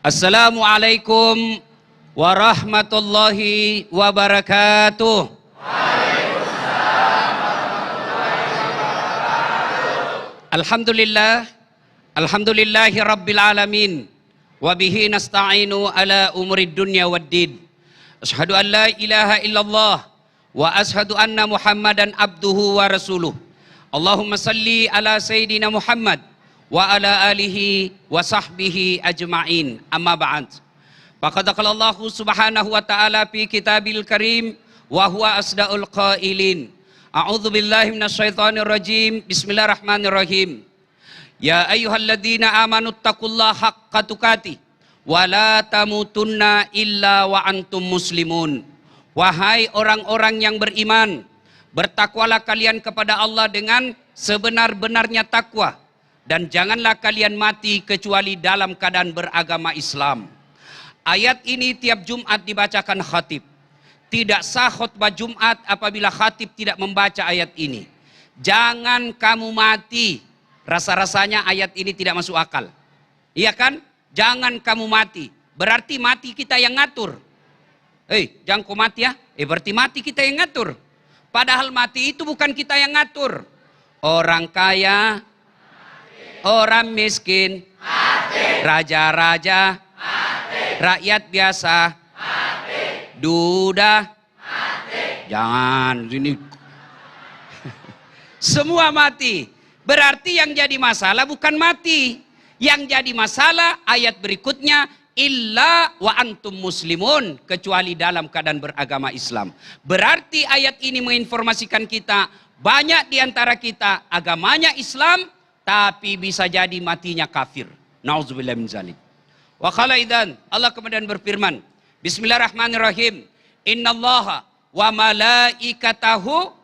Assalamualaikum warahmatullahi wabarakatuh. Alhamdulillah, alhamdulillahi rabbil alamin, wa bihi nasta'inu ala umurid dunya waddin. Asyhadu an la ilaha illallah wa asyhadu anna Muhammadan abduhu wa rasuluh. Allahumma salli ala sayyidina Muhammad wa ala alihi wa sahbihi ajma'in. Amma ba'd. Faqad qala Allah subhanahu wa ta'ala fi kitabil karim wa huwa asdaqul qailin. A'udzu billahi minasyaitonir rajim. Bismillahirrahmanirrahim. Ya ayyuhalladzina amanu taqullaha haqqa tuqatih wa la tamutunna illa wa antum muslimun. Wahai orang-orang yang beriman, bertakwalah kalian kepada Allah dengan sebenar-benarnya takwa, dan janganlah kalian mati kecuali dalam keadaan beragama Islam. Ayat ini tiap Jumat dibacakan khatib. Tidak sah khutbah Jumat apabila khatib tidak membaca ayat ini. Jangan kamu mati. Rasa-rasanya ayat ini tidak masuk akal. Iya kan? Jangan kamu mati. Berarti mati kita yang ngatur. Jangan kau mati ya. Berarti mati kita yang ngatur. Padahal mati itu bukan kita yang ngatur. Orang kaya, orang miskin, raja-raja, rakyat biasa, duda, jangan ini. Semua mati. Berarti yang jadi masalah bukan mati. Yang jadi masalah ayat berikutnya, illa wa antum muslimun, kecuali dalam keadaan beragama Islam. Berarti ayat ini menginformasikan kita, banyak di antara kita agamanya Islam, tapi bisa jadi matinya kafir. Nauzubillah min zalik. Wa qala idzan, Allah kemudian berfirman, Bismillahirrahmanirrahim. Innallaha wa malaikatahu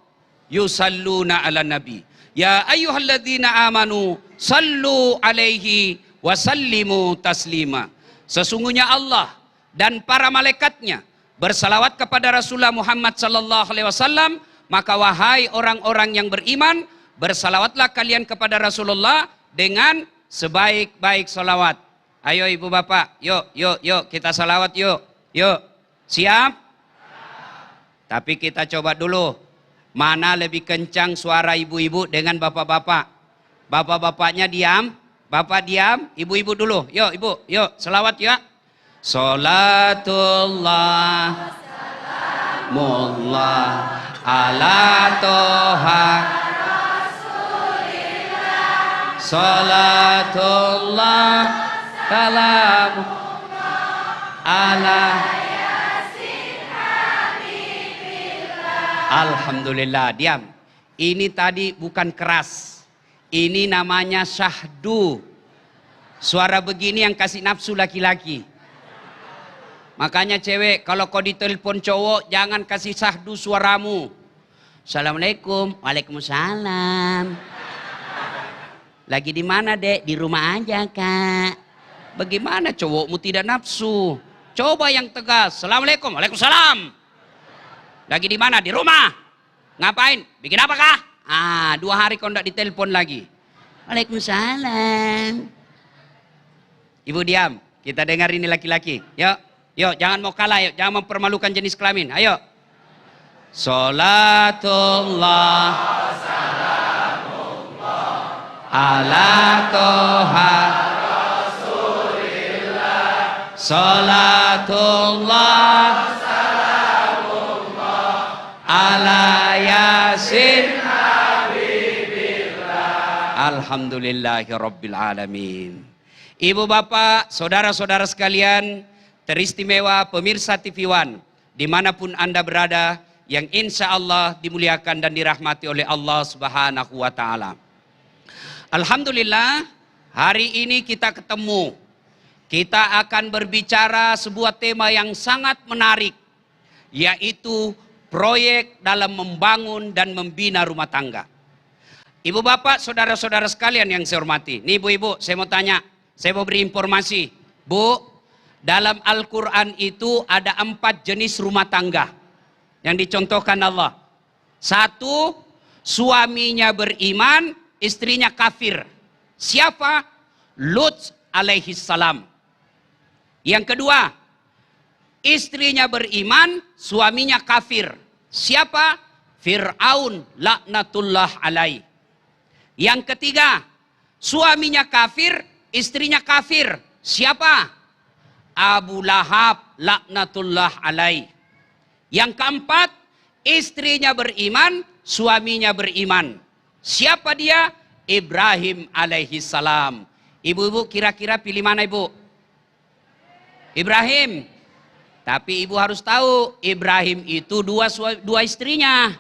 yusalluna ala nabi. Ya ayyuhalladzina amanu sallu alaihi wa sallimu taslima. Sesungguhnya Allah dan para malaikatnya bersalawat kepada Rasulullah Muhammad sallallahu alaihi wasallam, maka wahai orang-orang yang beriman, bersalawatlah kalian kepada Rasulullah dengan sebaik-baik salawat. Ayo ibu bapak, yuk kita salawat yuk. Siap? Tapi kita coba dulu, mana lebih kencang suara ibu-ibu dengan bapak-bapak. Bapak-bapaknya diam, bapak diam, ibu-ibu dulu. Yuk ibu, yuk salawat ya. Salatullah mullah ala toha salatullah kalam ala yasin habibillah. Alhamdulillah, diam. Ini tadi bukan keras. Ini namanya syahdu. Suara begini yang kasih nafsu laki-laki. Makanya cewek, kalau kau ditelepon cowok, jangan kasih syahdu suaramu. Assalamualaikum. Waalaikumsalam. Lagi di mana dek? Di rumah aja kak. Bagaimana cowokmu tidak nafsu? Coba yang tegas. Assalamualaikum. Waalaikumsalam. Lagi di mana? Di rumah. Ngapain? Bikin apa kak? 2 hari kau tidak ditelepon lagi. Waalaikumsalam. Ibu diam. Kita dengar ini laki-laki. Yuk, jangan mau kalah. Yuk, jangan mempermalukan jenis kelamin. Ayo. Salatullah ala toha rasulillah. Salatullah salamullah ala yasin habibillah. Alhamdulillahi rabbil alamin. Ibu bapak, saudara-saudara sekalian, teristimewa pemirsa TV One dimanapun anda berada, yang insya Allah dimuliakan dan dirahmati oleh Allah subhanahu wa ta'ala. Alhamdulillah, hari ini kita ketemu. Kita akan berbicara sebuah tema yang sangat menarik, yaitu proyek dalam membangun dan membina rumah tangga. Ibu bapak, saudara-saudara sekalian yang saya hormati. Nih ibu-ibu, saya mau tanya, saya mau beri informasi. Bu, dalam Al-Quran itu ada 4 jenis rumah tangga yang dicontohkan Allah. 1, suaminya beriman, istrinya kafir. Siapa? Lut alaihi salam. Yang kedua, istrinya beriman, suaminya kafir. Siapa? Fir'aun laknatullah alaih. Yang ketiga, suaminya kafir, istrinya kafir. Siapa? Abu Lahab laknatullah alaih. Yang keempat, istrinya beriman, suaminya beriman. Siapa dia? Ibrahim alaihi salam. Ibu-ibu kira-kira pilih mana ibu? Ibrahim. Tapi ibu harus tahu, Ibrahim itu dua istrinya.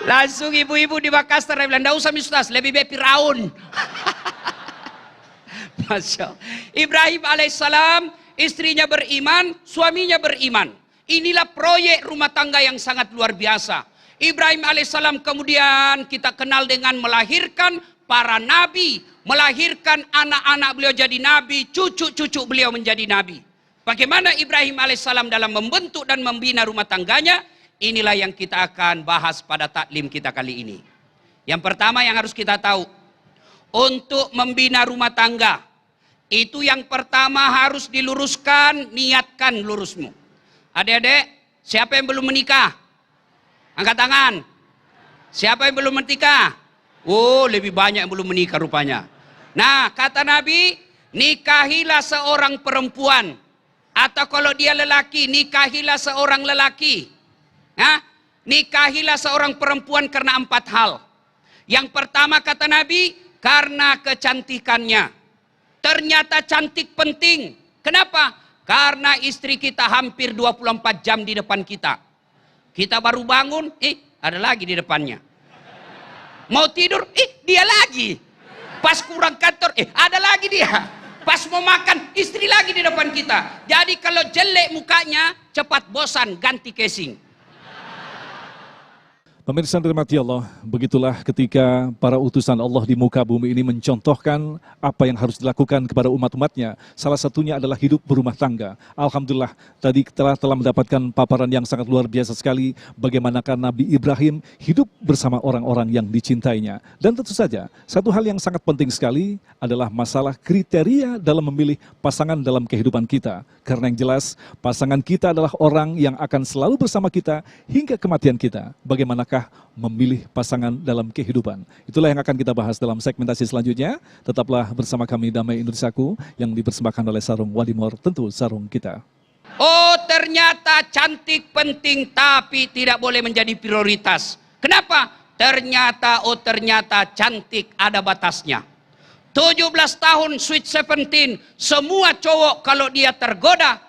Langsung ibu-ibu di Makassar bilang, "Nggak usah Ustaz, lebih baik Firaun." Masya Allah. Ibrahim alaihissalam, istrinya beriman, suaminya beriman. Inilah proyek rumah tangga yang sangat luar biasa. Ibrahim alaihissalam kemudian kita kenal dengan melahirkan para nabi, melahirkan anak-anak beliau jadi nabi, cucu-cucu beliau menjadi nabi. Bagaimana Ibrahim alaihissalam dalam membentuk dan membina rumah tangganya? Inilah yang kita akan bahas pada taklim kita kali ini. Yang pertama yang harus kita tahu, untuk membina rumah tangga, itu yang pertama harus diluruskan, niatkan lurusmu. Adik-adik, siapa yang belum menikah? Angkat tangan. Siapa yang belum menikah? Oh, lebih banyak yang belum menikah rupanya. Nah, kata Nabi, nikahilah seorang perempuan. Atau kalau dia lelaki, nikahilah seorang lelaki. Nah, nikahilah seorang perempuan karena 4 hal. Yang pertama kata Nabi, karena kecantikannya. Ternyata cantik penting. Kenapa? Karena istri kita hampir 24 jam di depan kita. Kita baru bangun, ada lagi di depannya. Mau tidur, dia lagi. Pas kurang kantor, ada lagi dia. Pas mau makan, istri lagi di depan kita. Jadi kalau jelek mukanya, cepat bosan, ganti casing. Pemirsa dirahmati Allah, begitulah ketika para utusan Allah di muka bumi ini mencontohkan apa yang harus dilakukan kepada umat-umatnya. Salah satunya adalah hidup berumah tangga. Alhamdulillah, tadi telah mendapatkan paparan yang sangat luar biasa sekali bagaimanakah Nabi Ibrahim hidup bersama orang-orang yang dicintainya. Dan tentu saja, satu hal yang sangat penting sekali adalah masalah kriteria dalam memilih pasangan dalam kehidupan kita. Karena yang jelas, pasangan kita adalah orang yang akan selalu bersama kita hingga kematian kita. Bagaimanakah memilih pasangan dalam kehidupan? Itulah yang akan kita bahas dalam segmentasi selanjutnya. Tetaplah bersama kami Damai Indonesiaku yang dipersembahkan oleh Sarung Wadimor, tentu sarung kita. Oh, ternyata cantik penting tapi tidak boleh menjadi prioritas. Kenapa? Ternyata cantik ada batasnya. 17 tahun sweet 17, semua cowok kalau dia tergoda,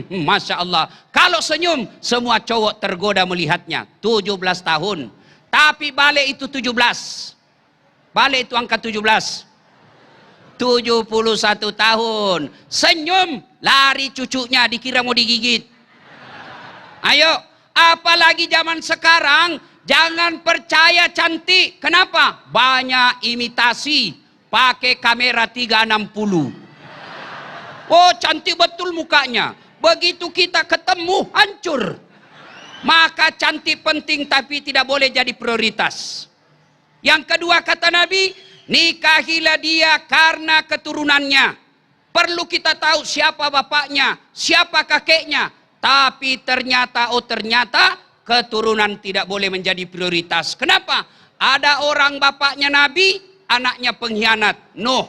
Masya Allah. Kalau senyum, semua cowok tergoda melihatnya. 17 tahun. Tapi balik itu 17. Balik itu angka 17. 71 tahun. Senyum, lari cucunya, dikira mau digigit. Ayo, apalagi zaman sekarang, jangan percaya cantik. Kenapa? Banyak imitasi. Pakai kamera 360. Oh, cantik betul mukanya. Begitu kita ketemu, hancur. Maka cantik penting tapi tidak boleh jadi prioritas. Yang kedua kata Nabi, nikahilah dia karena keturunannya. Perlu kita tahu siapa bapaknya, siapa kakeknya. Tapi ternyata keturunan tidak boleh menjadi prioritas. Kenapa? Ada orang bapaknya Nabi, anaknya pengkhianat. Nuh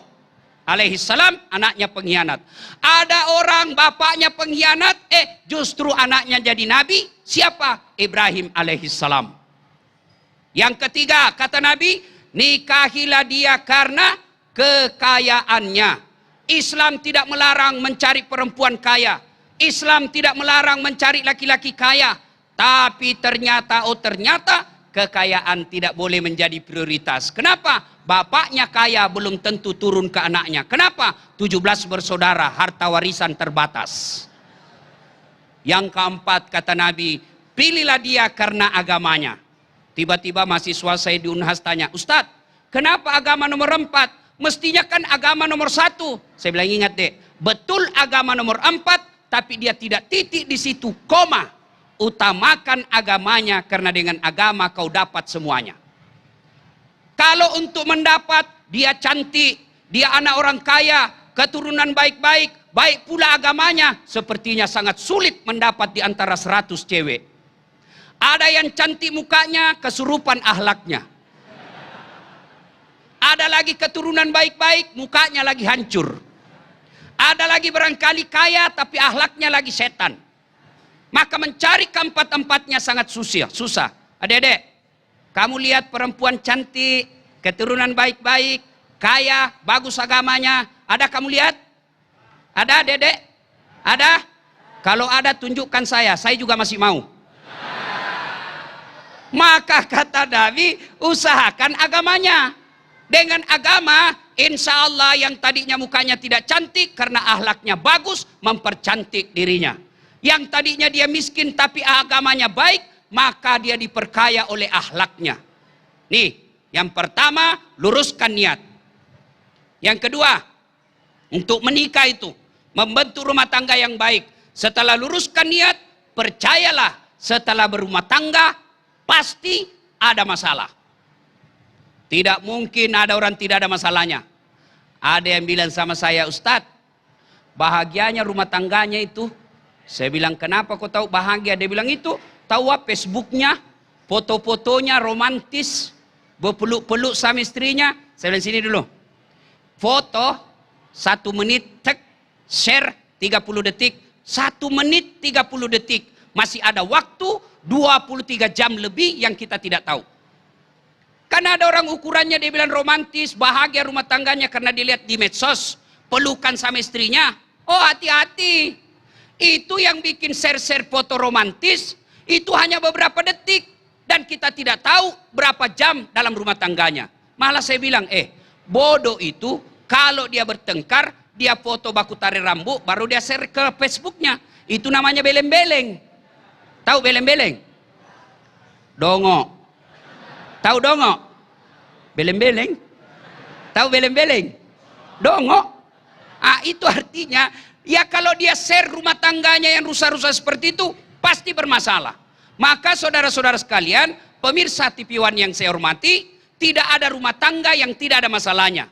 alaihissalam, anaknya pengkhianat. Ada orang bapaknya pengkhianat, justru anaknya jadi nabi. Siapa? Ibrahim alaihissalam. Yang ketiga kata Nabi, nikahilah dia karena kekayaannya. Islam tidak melarang mencari perempuan kaya. Islam tidak melarang mencari laki-laki kaya. Tapi ternyata kekayaan tidak boleh menjadi prioritas. Kenapa? Bapaknya kaya belum tentu turun ke anaknya. Kenapa? 17 bersaudara, harta warisan terbatas. Yang keempat kata Nabi, pilihlah dia karena agamanya. Tiba-tiba mahasiswa saya di Unhas tanya, Ustadz, kenapa agama nomor 4? Mestinya kan agama nomor 1. Saya bilang, ingat dek, betul agama nomor 4, tapi dia tidak titik di situ, koma. Utamakan agamanya karena dengan agama kau dapat semuanya. Kalau untuk mendapat dia cantik, dia anak orang kaya, keturunan baik-baik, baik pula agamanya, sepertinya sangat sulit mendapat di antara 100 cewek. Ada yang cantik mukanya, kesurupan ahlaknya. Ada lagi keturunan baik-baik, mukanya lagi hancur. Ada lagi barangkali kaya, tapi ahlaknya lagi setan. Maka mencari keempat-empatnya sangat susah. Adik-adik, kamu lihat perempuan cantik, keturunan baik-baik, kaya, bagus agamanya, ada kamu lihat? Ada adik-adik? Ada? Kalau ada tunjukkan saya juga masih mau. Maka kata Nabi, usahakan agamanya. Dengan agama, insya Allah yang tadinya mukanya tidak cantik karena ahlaknya bagus, mempercantik dirinya. Yang tadinya dia miskin tapi agamanya baik, maka dia diperkaya oleh ahlaknya. Nih, yang pertama, luruskan niat. Yang kedua, untuk menikah itu, membentuk rumah tangga yang baik. Setelah luruskan niat, percayalah, setelah berumah tangga, pasti ada masalah. Tidak mungkin ada orang tidak ada masalahnya. Ada yang bilang sama saya, Ustadz, bahagianya rumah tangganya itu. Saya bilang, kenapa kau tahu bahagia? Dia bilang, itu tahu apa Facebooknya, foto-fotonya romantis, berpeluk-peluk sama istrinya. Saya bilang, sini dulu. Foto 1 menit, tek, share 30 detik, 1 menit 30 detik. Masih ada waktu 23 jam lebih yang kita tidak tahu. Karena ada orang ukurannya dia bilang romantis, bahagia rumah tangganya karena dilihat di medsos, pelukan sama istrinya. Oh, hati-hati. Itu yang bikin share-share foto romantis, itu hanya beberapa detik. Dan kita tidak tahu berapa jam dalam rumah tangganya. Malah saya bilang, bodoh itu kalau dia bertengkar, dia foto baku tarik rambut, baru dia share ke Facebooknya. Itu namanya beleng-beleng. Tahu beleng-beleng? Dongo. Tahu dongo? Beleng-beleng. Tahu beleng-beleng? Dongo. Itu artinya, ya kalau dia share rumah tangganya yang rusak-rusak seperti itu, pasti bermasalah. Maka saudara-saudara sekalian, pemirsa TV One yang saya hormati, tidak ada rumah tangga yang tidak ada masalahnya.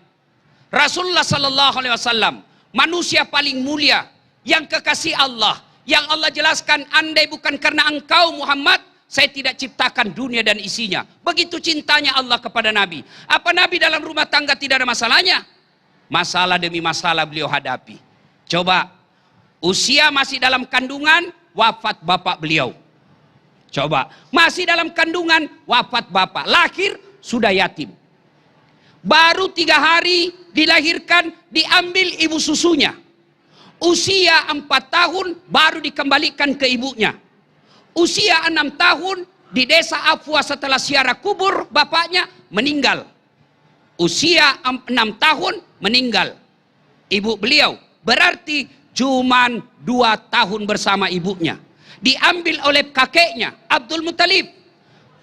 Rasulullah Sallallahu Alaihi Wasallam, manusia paling mulia, yang kekasih Allah, yang Allah jelaskan, andai bukan karena engkau Muhammad, saya tidak ciptakan dunia dan isinya. Begitu cintanya Allah kepada Nabi. Apa Nabi dalam rumah tangga tidak ada masalahnya? Masalah demi masalah beliau hadapi. Coba, usia masih dalam kandungan, wafat bapak beliau. Coba, masih dalam kandungan, wafat bapak. Lahir, sudah yatim. Baru 3 hari dilahirkan, diambil ibu susunya. Usia 4 tahun, baru dikembalikan ke ibunya. Usia 6 tahun, di desa Afwa setelah ziarah kubur, bapaknya meninggal. Usia 6 tahun, meninggal. Ibu beliau, berarti cuman 2 tahun bersama ibunya. Diambil oleh kakeknya, Abdul Muttalib.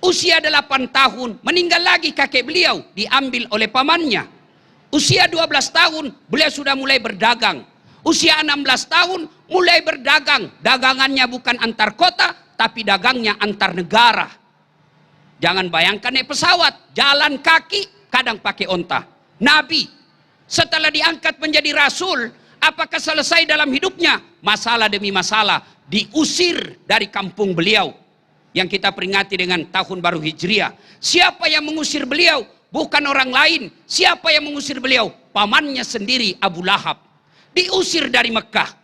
Usia 8 tahun, meninggal lagi kakek beliau, diambil oleh pamannya. Usia 12 tahun, beliau sudah mulai berdagang. Usia 16 tahun, mulai berdagang. Dagangannya bukan antar kota, tapi dagangnya antar negara. Jangan bayangkan naik pesawat, jalan kaki, kadang pakai onta. Nabi, setelah diangkat menjadi rasul, apakah selesai dalam hidupnya? Masalah demi masalah, diusir dari kampung beliau. Yang kita peringati dengan tahun baru Hijriah. Siapa yang mengusir beliau? Bukan orang lain. Siapa yang mengusir beliau? Pamannya sendiri, Abu Lahab. Diusir dari Mekah.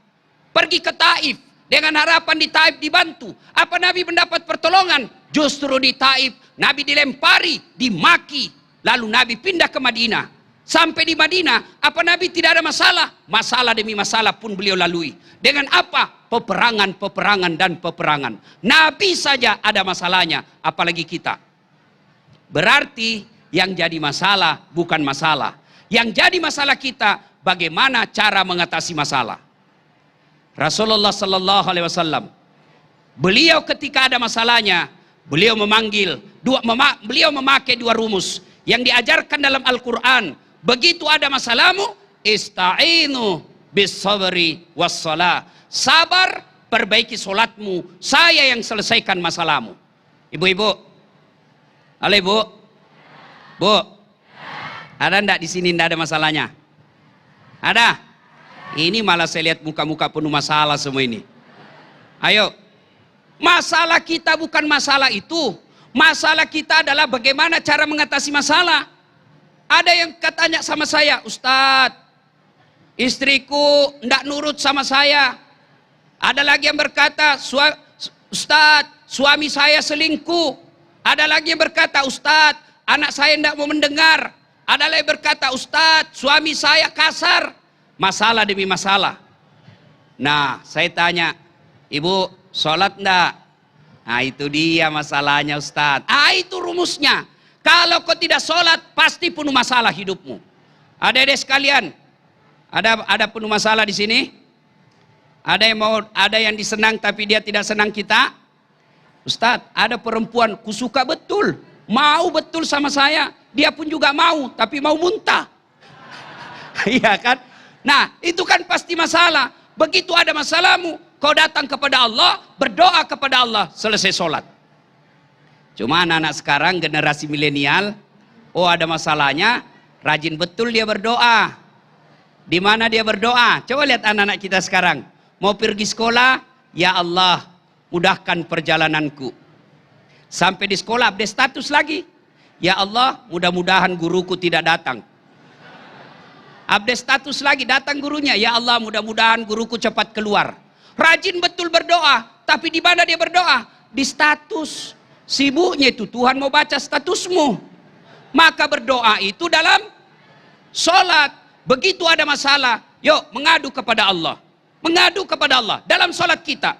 Pergi ke Taif. Dengan harapan di Taif dibantu. Apa Nabi mendapat pertolongan? Justru di Taif, Nabi dilempari, dimaki. Lalu Nabi pindah ke Madinah. Sampai di Madinah, apa Nabi tidak ada masalah? Masalah demi masalah pun beliau lalui. Dengan apa? Peperangan, peperangan, dan peperangan. Nabi saja ada masalahnya, apalagi kita. Berarti yang jadi masalah bukan masalah. Yang jadi masalah kita, bagaimana cara mengatasi masalah. Rasulullah Sallallahu Alaihi Wasallam, beliau ketika ada masalahnya, beliau beliau memakai 2 rumus yang diajarkan dalam Al-Quran. Begitu ada masalahmu, ista'inu bis sabri was salah. Sabar, perbaiki solatmu, saya yang selesaikan masalahmu. Ibu-ibu, halo ibu, bu, ada ndak di sini ndak ada masalahnya? Ada? Ini malah saya lihat muka-muka penuh masalah semua ini. Ayo. Masalah kita bukan masalah itu. Masalah kita adalah bagaimana cara mengatasi masalah. Ada yang katanya sama saya, Ustadz, istriku tidak nurut sama saya. Ada lagi yang berkata, Ustadz, suami saya selingkuh. Ada lagi yang berkata, Ustadz, anak saya tidak mau mendengar. Ada lagi yang berkata, Ustadz, suami saya kasar. Masalah demi masalah. Nah, saya tanya, Ibu, sholat enggak? Nah, itu dia masalahnya, Ustadz. Itu rumusnya. Kalau kau tidak sholat, pasti penuh masalah hidupmu. Adik-adik sekalian, ada penuh masalah di sini? Ada yang disenang tapi dia tidak senang kita? Ustadz, ada perempuan kusuka betul, mau betul sama saya. Dia pun juga mau, tapi mau muntah. Iya kan? Nah, itu kan pasti masalah. Begitu ada masalahmu, kau datang kepada Allah, berdoa kepada Allah, selesai sholat. Cuma anak-anak sekarang generasi milenial, ada masalahnya, rajin betul dia berdoa. Di mana dia berdoa? Coba lihat anak-anak kita sekarang. Mau pergi sekolah, ya Allah, mudahkan perjalananku. Sampai di sekolah update status lagi. Ya Allah, mudah-mudahan guruku tidak datang. Update status lagi, datang gurunya. Ya Allah, mudah-mudahan guruku cepat keluar. Rajin betul berdoa. Tapi di mana dia berdoa? Di status. Sibuknya itu Tuhan mau baca statusmu. Maka berdoa itu dalam sholat. Begitu ada masalah, yuk mengadu kepada Allah. Mengadu kepada Allah dalam sholat kita.